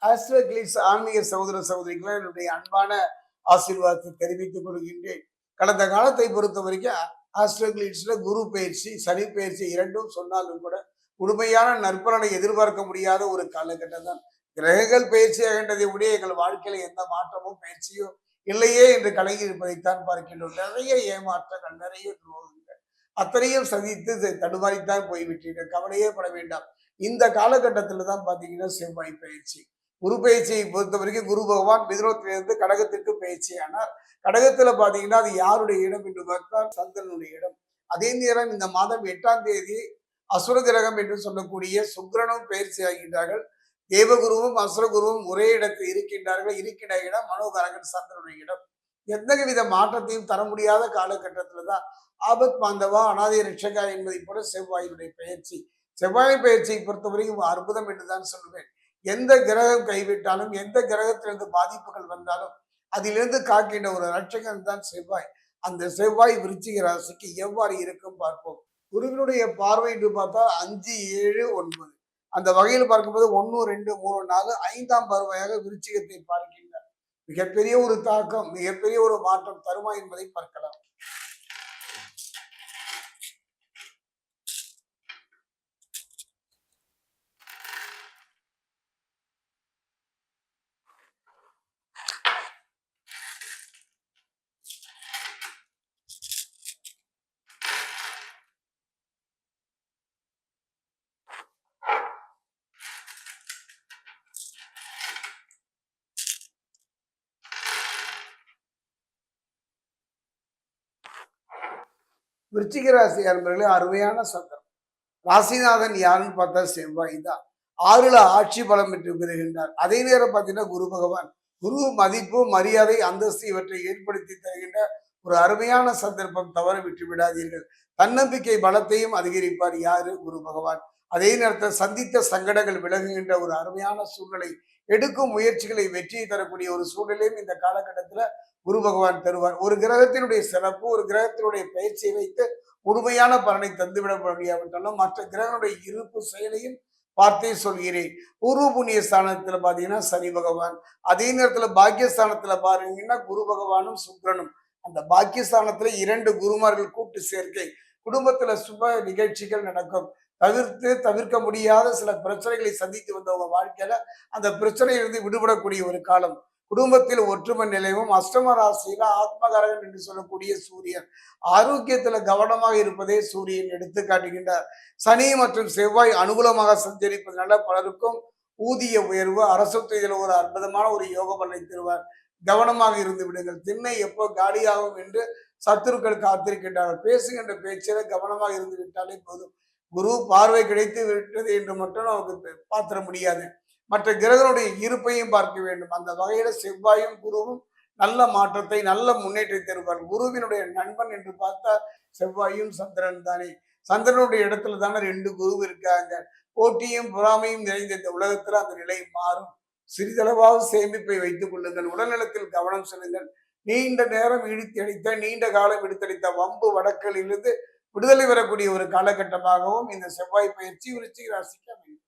ஆஸ்ட்ரோகிளிட்ஸ் ஆன்மீக சகோதர சகோதரிகளை என்னுடைய அன்பான ஆசீர்வாதத்தை தெரிவித்துக் கொள்கின்றேன். கடந்த காலத்தை பொறுத்த வரைக்கும் ஆஸ்ட்ரோகிளிட்ஸ்ல குரு பயிற்சி, சனி பயிற்சி இரண்டும் சொன்னாலும் கூட முழுமையான நற்பலனை எதிர்பார்க்க முடியாத ஒரு காலகட்டம் தான். கிரகங்கள் பயிற்சி ஆகின்றதை விட எங்கள் வாழ்க்கையில எந்த மாற்றமும் பயிற்சியோ இல்லையே என்று கலங்கி இருப்பதைத்தான் பார்க்கின்றோம். நிறைய ஏமாற்றங்கள், நிறைய துரோகங்கள், அத்தனையும் சந்தித்து தடுமாறித்தான் போய்விட்டீர்கள். கவலையே பட வேண்டாம். இந்த காலகட்டத்தில் தான் பாத்தீங்கன்னா செவ்வாய் பயிற்சி. குரு பயிற்சியை பொறுத்த வரைக்கும் குரு பகவான் மிதுனத்திலிருந்து கடகத்திற்கு பயிற்சியானார். கடகத்துல பாத்தீங்கன்னா அது யாருடைய இடம் என்று பார்த்தால் சந்திரனுடைய இடம். அதே நேரம் இந்த மாதம் 8ஆம் தேதி அசுர கிரகம் என்று சொல்லக்கூடிய சுக்கிரனும் பயிற்சி ஆகின்றார்கள். தேவகுருவும் அசுரகுருவும் ஒரே இடத்தில் இருக்கின்றார்கள். இருக்கின்ற இடம் மனோகரகன் சந்திரனுடைய இடம். எந்தவித மாற்றத்தையும் தர முடியாத காலகட்டத்துல தான் ஆபத் பாந்தவா அனாதை ரட்சகா என்பதை போல செவ்வாயுடைய பயிற்சி. செவ்வாய் பயிற்சியை பொறுத்தவரைக்கும் அற்புதம் என்றுதான் சொல்லுவேன். எந்த கிரகம் கைவிட்டாலும், எந்த கிரகத்திலிருந்து பாதிப்புகள் வந்தாலும் அதிலிருந்து காக்கின்ற ஒரு ரட்சகன் தான் செவ்வாய். அந்த செவ்வாய் விருச்சிக ராசிக்கு எவ்வாறு இருக்கும் பார்ப்போம். குருவினுடைய பார்வை என்று பார்த்தால் 5, 7, 9 அந்த வகையில் பார்க்கும்போது 1, 2, 3, 4 5ஆம் பார்வையாக விருச்சிகத்தை பார்க்கின்றார். மிகப்பெரிய ஒரு தாக்கம், மிகப்பெரிய ஒரு மாற்றம் தருமா என்பதை பார்க்கலாம். விருச்சிக ராசி அன்பர்களே, அருமையான சந்தர்ப்பம். ராசிநாதன் யாருன்னு பார்த்தா செவ்வாய் தான். 6ல ஆட்சி பலம் பெற்று பெறுகின்றார். அதே நேரம் பார்த்தீங்கன்னா குரு பகவான். குரு மதிப்பு, மரியாதை, அந்தஸ்து இவற்றை ஏற்படுத்தி தருகின்ற ஒரு அருமையான சந்தர்ப்பம். தவற விட்டு விடாதீர்கள். தன்னம்பிக்கை பலத்தையும் அதிகரிப்பார் யாரு? குரு பகவான். அதே நேரத்தில் சந்தித்த சங்கடங்கள் விலகுகின்ற ஒரு அருமையான சூழ்நிலை, எடுக்கும் முயற்சிகளை வெற்றியை தரக்கூடிய ஒரு சூழ்நிலையும் இந்த காலகட்டத்துல குரு பகவான் தருவார். ஒரு கிரகத்தினுடைய சிறப்பு, ஒரு கிரகத்தினுடைய பயிற்சியை வைத்து முழுமையான பலனை தந்துவிட முடியாவிட்டாலும் மற்ற கிரகனுடைய இருப்பு செயலையும் பார்த்தே சொல்கிறேன். பூர்வ புண்ணிய ஸ்தானத்துல பாத்தீங்கன்னா சனி பகவான். அதே நேரத்துல பாக்கியஸ்தானத்துல பாருங்கன்னா குரு பகவானும் சுக்கிரனும். அந்த பாக்கியஸ்தானத்துல 2 குருமார்கள் கூட்டு சேர்க்கை. குடும்பத்துல சுப நிகழ்ச்சிகள் நடக்கும். தவிர்க்க முடியாத சில பிரச்சனைகளை சந்தித்து வந்தவங்க வாழ்க்கையில அந்த பிரச்சனையிலிருந்து விடுபடக்கூடிய ஒரு காலம். குடும்பத்தில் ஒற்றுமை நிலையும். அஷ்டம ராசியில ஆத்மகாரகன் என்று சொல்லக்கூடிய சூரியன். ஆரோக்கியத்துல கவனமாக இருப்பதே சூரியன் எடுத்து காட்டுகின்றார். சனி மற்றும் செவ்வாய் அனுகூலமாக சஞ்சரிப்பதனால பலருக்கும் ஊதிய உயர்வு, அரசு துறையில ஒரு அற்புதமான ஒரு யோக பலனை தருவார். கவனமாக இருந்து விடுங்கள். திண்ணை எப்போ காலியாகும் என்று சத்துருக்கள் காத்திருக்கின்றார்கள். பேசுகின்ற பேச்சில கவனமாக இருந்து விட்டாலே போதும். குரு பார்வை கிடைத்து விட்டது என்று மட்டும் நமக்கு பாத்திர முடியாது. மற்ற கிரகனுடைய இருப்பையும் பார்க்க வேண்டும். அந்த வகையில செவ்வாயும் குருவும் நல்ல மாற்றத்தை, நல்ல முன்னேற்றத்தை தருவார். குருவினுடைய நண்பன் என்று பார்த்தா செவ்வாயும் சந்திரன் தானே. சந்திரனுடைய இடத்துல தானே 2 குரு இருக்காங்க. போட்டியும் பொறாமையும் நிறைந்த இந்த உலகத்துல அந்த நிலை மாறும். சிறிதளவாவது சேமிப்பை வைத்துக் கொள்ளுங்கள். உடல்நலத்தில் கவனம் செலுங்கள். நீண்ட நேரம் நீண்ட காலம் இழுத்தடித்த வம்பு வடக்களிலிருந்து விடுதலை பெறக்கூடிய ஒரு காலகட்டமாகவும் இந்த செவ்வாய் பயிற்சி விருச்சிக ராசிக்கு அமையும்.